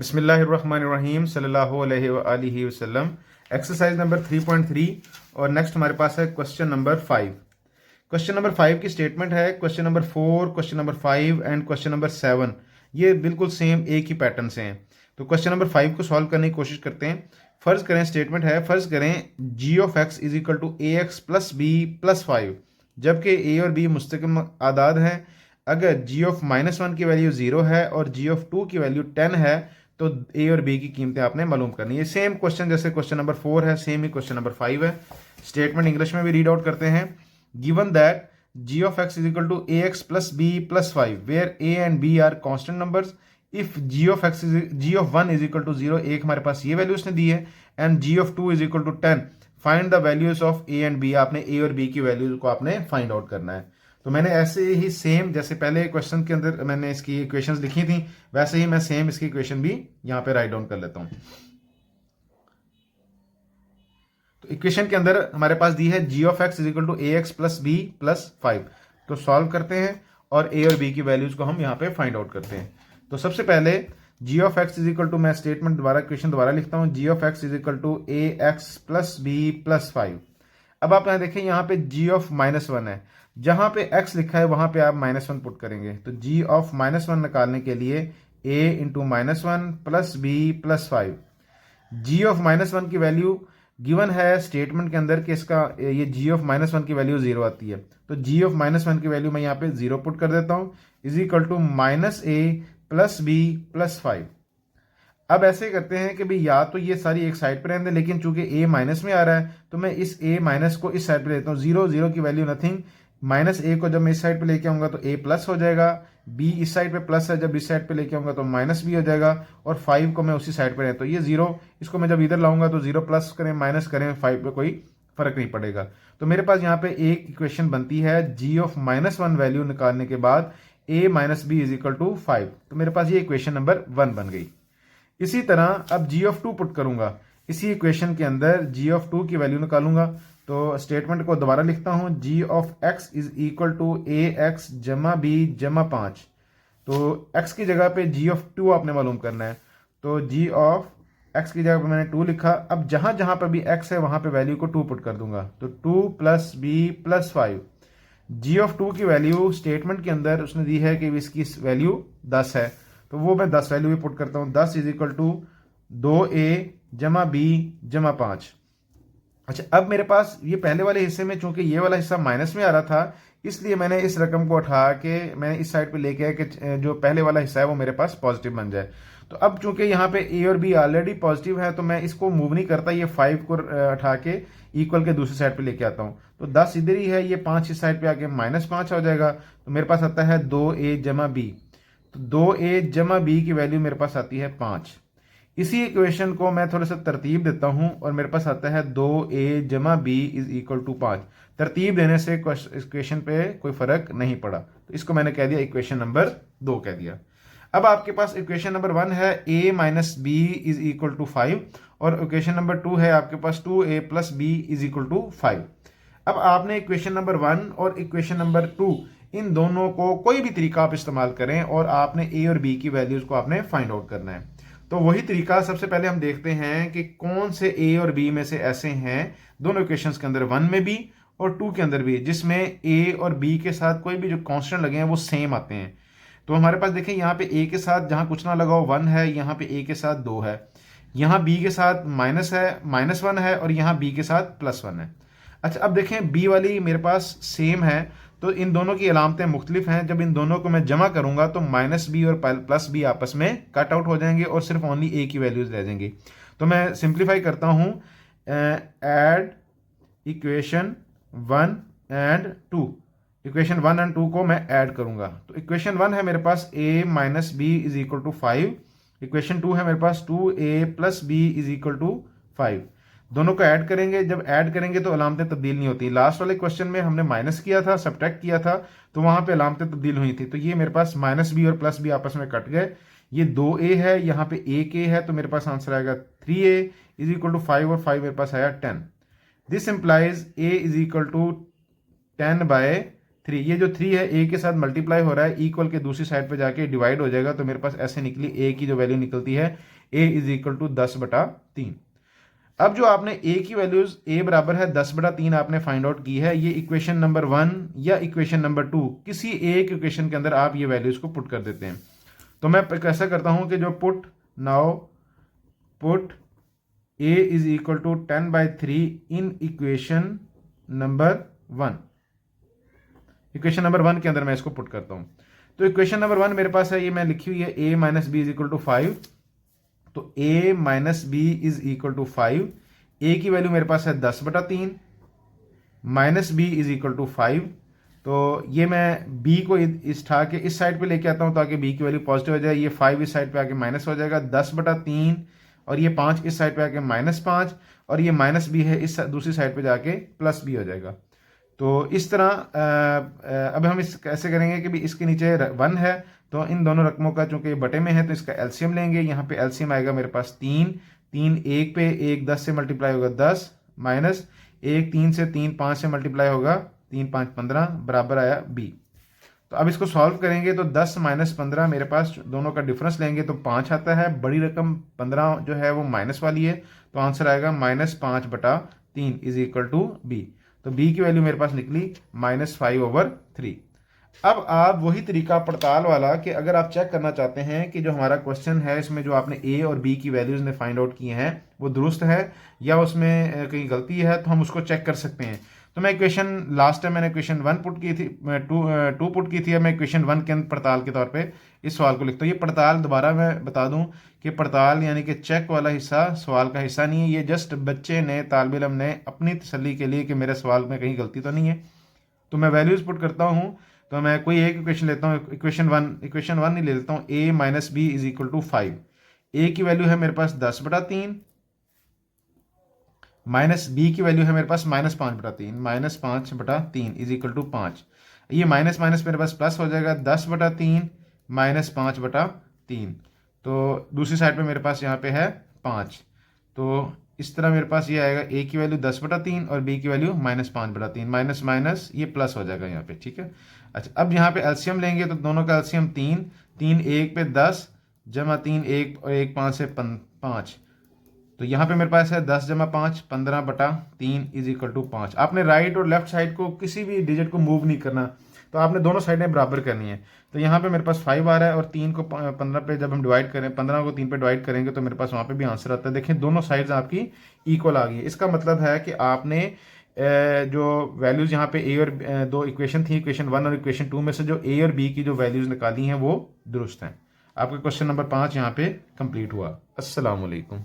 बिस्मिल्लाहिर्रहमानिर्रहीम सल्लल्लाहु अलैहि वसल्लम। एक्सरसाइज नंबर 3.3 और नेक्स्ट हमारे पास है क्वेश्चन नंबर 5। क्वेश्चन नंबर 5 की स्टेटमेंट है question number 4, question number 5 and question number 7 ये बिल्कुल सेम एक ही पैटर्न से हैं। तो क्वेश्चन नंबर 5 को सॉल्व करने की कोशिश करते हैं। फर्ज करें, स्टेटमेंट है, फर्ज करें g of x is equal to a x plus b plus 5, जबकि ए और बी मुस्तकिल आदाद हैं। अगर जी ऑफ -1 की वैल्यू 0 है और जी ऑफ 2 की वैल्यू 10 है तो ए और बी की कीमतें आपने मालूम करनी है। सेम क्वेश्चन जैसे क्वेश्चन नंबर 4 है, सेम ही क्वेश्चन नंबर 5 है। स्टेटमेंट इंग्लिश में भी रीड आउट करते हैं। Given that g of x is equal to a x plus b plus 5 where a and b are constant numbers. If g of 1 is equal to 0, एक हमारे पास ये value उसने दी है, and g of 2 is equal to 10, find the values of a and b. आपने a और B की वैल्यूज को आपने फाइंड आउट करना है। तो मैंने ऐसे ही सेम जैसे पहले क्वेश्चन के अंदर मैंने इसकी इक्वेशंस लिखी थी, वैसे ही मैं सेम इसकी इक्वेशन भी यहां पे राइट डाउन कर लेता हूं। तो इक्वेशन के अंदर हमारे पास दी है g of x is equal to a x plus b plus 5। तो सॉल्व करते हैं और ए और बी की वैल्यूज को हम यहां पे फाइंड आउट करते हैं। तो सबसे पहले g of x is equal to, मैं स्टेटमेंट दोबारा इक्वेशन दोबारा लिखता हूं, g of x is equal to a x plus b plus 5। अब आप यहां देखें, यहां पे जी ऑफ -1 है, जहां पे x लिखा है वहां पे आप -1 पुट करेंगे। तो g ऑफ -1 निकालने के लिए a into -1 plus b plus 5। g of -1 की वैल्यू गिवन है स्टेटमेंट के अंदर कि इसका ये g ऑफ -1 की वैल्यू 0 आती है। तो g ऑफ -1 की वैल्यू मैं यहाँ पे 0 पुट कर देता हूं, is equal to -a plus b plus 5। अब ऐसे करते हैं कि भाई या तो ये सारी एक साइड पर रहने दें, लेकिन चूंकि a माइनस में आ रहा है तो मैं इस a माइनस को इस साइड पे लेता हूँ। 0 0 की वैल्यू नथिंग, -a को जब मैं इस साइड पे लेके आऊंगा तो a प्लस हो जाएगा, b इस साइड पे प्लस है, जब इस साइड पे लेके आऊंगा तो माइनस b हो जाएगा, और 5 को मैं उसी साइड पे रहता हूँ। ये 0, इसको मैं जब इधर लाऊंगा तो 0 प्लस करें माइनस करें 5 पे कोई फर्क नहीं पड़ेगा। तो मेरे पास यहाँ पे एक इक्वेशन बनती है g ऑफ -1 वैल्यू निकालने के बाद a minus b is equal to 5। तो मेरे पास ये इक्वेशन नंबर 1 बन गई। इसी तरह अब g ऑफ 2 पुट करूंगा, इसी इक्वेशन के अंदर g ऑफ 2 की वैल्यू निकालूंगा। तो स्टेटमेंट को दोबारा लिखता हूं, g ऑफ x is equal to a x जमा बी जमा 5। तो x की जगह पे g ऑफ 2 आपने मालूम करना है। तो g ऑफ x की जगह पे मैंने 2 लिखा। अब जहां जहां पर भी x है वहां पे वैल्यू को 2 पुट कर दूंगा। तो 2 plus b plus 5। g of 2 की वैल्यू स्टेटमेंट के अंदर उसने दी है कि इसकी वैल्यू 10 है, तो वो मैं 10 वैल्यू भी पुट करता हूं। 10 इज इक्वल टू 2a जमा बी जमा 5। अच्छा, अब मेरे पास ये पहले वाले हिस्से में चूंकि ये वाला हिस्सा माइनस में आ रहा था, इसलिए मैंने इस रकम को उठा के मैंने इस साइड पे लेके आया कि जो पहले वाला हिस्सा है वो मेरे पास पॉजिटिव बन जाए। तो अब चूंकि यहाँ पे ए और बी ऑलरेडी पॉजिटिव है तो मैं इसको मूव नहीं करता, ये 5 को उठा के इक्वल के दूसरी साइड पे लेके आता हूँ। तो 10 इधर ही है, ये 5 इस साइड पे आके -5 हो जाएगा। तो मेरे पास आता है 2a जमा बी। तो 2a जमा बी की वैल्यू मेरे पास आती है 5। इसी इक्वेशन को मैं थोड़ा सा तरतीब देता हूं और मेरे पास आता है 2a जमा बी इज इक्वल टू 5। तरतीब देने से इक्वेशन पे कोई फर्क नहीं पड़ा, तो इसको मैंने कह दिया इक्वेशन नंबर 2 कह दिया। अब आपके पास इक्वेशन नंबर 1 है a minus b is equal to 5, और इक्वेशन नंबर 2 है आपके पास 2a plus b is equal to 5। अब आपने इक्वेशन नंबर 1 और इक्वेशन नंबर 2 इन दोनों को कोई भी तरीका आप इस्तेमाल करें और आपने ए और बी की वैल्यूज को आपने फाइंड आउट करना है। तो वही तरीका सबसे पहले हम देखते हैं कि कौन से ए और बी में से ऐसे हैं दोनों इक्वेशंस के अंदर, 1 में भी और 2 के अंदर भी, जिसमें ए और बी के साथ कोई भी जो कांस्टेंट लगे हैं वो सेम आते हैं। तो हमारे पास देखें, यहाँ पे ए के साथ जहां कुछ ना लगा हो 1 है, यहाँ पे ए के साथ 2 है, यहाँ बी के साथ -1 है और यहाँ बी के साथ +1 है। अच्छा, अब देखें बी वाली मेरे पास सेम है, तो इन दोनों की अलामतें मुख्तलिफ हैं। जब इन दोनों को मैं जमा करूंगा तो -b और +b आपस में कट आउट हो जाएंगे और सिर्फ ओनली a की वैल्यूज रह जाएंगी। तो मैं सिंप्लीफाई करता हूं, add equation 1 and 2। Equation 1 and 2 को मैं ऐड करूंगा। तो इक्वेशन 1 है मेरे पास a minus b is equal to 5। Equation 2 है मेरे पास 2a plus b is equal to 5। दोनों को ऐड करेंगे, जब ऐड करेंगे तो अलामतें तब्दील नहीं होती। लास्ट वाले क्वेश्चन में हमने माइनस किया था, सब्ट्रैक्ट किया था, तो वहां पे अलामतें तब्दील हुई थी। तो ये मेरे पास -b और +b आपस में कट गए। ये 2a है, यहाँ पे 1a है, तो मेरे पास आंसर आएगा 3a इज इक्वल टू 5, और 5 मेरे पास आया 10। This implies a is equal to 10 by 3, ये जो 3 है ए के साथ मल्टीप्लाई हो रहा है, इक्वल के दूसरी साइड पे जाके डिवाइड हो जाएगा, तो मेरे पास ऐसे निकली ए की जो वैल्यू निकलती है ए इज इक्वल टू 10/3। अब जो आपने ए की वैल्यूज ए बराबर है 10/3 आपने फाइंड आउट की है, ये इक्वेशन नंबर 1 या इक्वेशन नंबर 2 किसी एक इक्वेशन के अंदर आप ये वैल्यूज को पुट कर देते हैं। तो मैं कैसा करता हूं कि जो put a is equal to 10/3 in equation number 1, equation number 1 के अंदर मैं इसको पुट करता हूं। तो इक्वेशन नंबर 1 मेरे पास है, ये मैं लिखी हुई है a minus b is equal to 5। तो a minus b is equal to 5, a की वैल्यू मेरे पास है 10/3 minus b is equal to 5। तो ये मैं b को इस ठा के इस साइड पे लेके आता हूं ताकि b की वैल्यू पॉजिटिव हो जाए, ये 5 इस साइड पे आके माइनस हो जाएगा 10/3, और ये 5 इस साइड पे आके -5, और ये माइनस बी है इस दूसरी साइड पे जाके प्लस बी हो जाएगा। तो इस तरह अब हम इस कैसे करेंगे कि भी इसके नीचे 1 है, तो इन दोनों रकमों का चूंकि बटे में है तो इसका एलसीएम लेंगे। यहाँ पे एलसीएम आएगा मेरे पास 3, 1 पे 1 10 से मल्टीप्लाई होगा 10, माइनस 1 3 से 3 5 से मल्टीप्लाई होगा 3 5 15 बराबर आया b। तो अब इसको सॉल्व करेंगे तो 10 माइनस 15 मेरे पास दोनों का डिफरेंस लेंगे तो 5 आता है, बड़ी रकम 15 जो है वो माइनस वाली है, तो आंसर आएगा -5/3 इज इक्वल टू b। तो b की वैल्यू मेरे पास निकली -5/3। अब आप वही तरीका पड़ताल वाला कि अगर आप चेक करना चाहते हैं कि जो हमारा क्वेश्चन है इसमें जो आपने a और b की वैल्यूज ने फाइंड आउट किए हैं वो दुरुस्त है या उसमें कहीं गलती है, तो हम उसको चेक कर सकते हैं। तो मैं इक्वेशन लास्ट टाइम मैंने इक्वेशन 1 पुट की थी, 2 पुट की थी, अब मैं इक्वेशन 1 के पड़ताल के तौर पे इस सवाल को लिखता हूँ। ये पड़ताल दोबारा मैं बता दूं कि पड़ताल यानी कि चेक वाला हिस्सा सवाल का हिस्सा नहीं है, ये जस्ट बच्चे ने तालिब इल्म ने अपनी तसल्ली के लिए कि मेरे सवाल में कहीं गलती तो नहीं है, तो मैं वैल्यूज पुट करता हूँ। तो मैं कोई एक इक्वेशन लेता हूँ, इक्वेशन 1 ही ले लेता हूँ, a minus b is equal to 5। a की वैल्यू है मेरे पास 10/3 माइनस बी की वैल्यू है मेरे पास -5/3, -5/3 इज इक्वल टू 5। ये माइनस माइनस मेरे पास प्लस हो जाएगा 10/3 -5/3। तो दूसरी साइड पे मेरे पास यहाँ पे है 5, तो इस तरह मेरे पास ये आएगा a की वैल्यू 10/3 और b की वैल्यू -5/3, माइनस माइनस ये प्लस हो जाएगा यहाँ पे, ठीक है। अच्छा, अब यहाँ पे एलसीएम लेंगे तो दोनों का एलसीएम 3 1 पे 10 जमा 3 1 और 1 5 से 5, तो यहाँ पे मेरे पास है 10 जमा 5 15/3 इज इक्वल टू 5। आपने राइट और लेफ्ट साइड को किसी भी डिजिट को मूव नहीं करना, तो आपने दोनों साइडें बराबर करनी है। तो यहाँ पे मेरे पास 5 आ रहा है और 3 को 15 पे जब हम डिवाइड करें, 15 को 3 पे डिवाइड करेंगे तो मेरे पास वहाँ पे भी आंसर आता है। देखिए दोनों साइड्स आपकी इक्वल आ गई है। इसका मतलब है कि आपने जो वैल्यूज़ यहाँ पे ए और दो इक्वेशन थी, इक्वेशन 1 और इक्वेशन 2 में से जो ए और बी की जो वैल्यूज़ निकाली हैं वो दुरुस्त हैं। आपका क्वेश्चन नंबर 5 यहाँ पे कंप्लीट हुआ। अस्सलाम वालेकुम।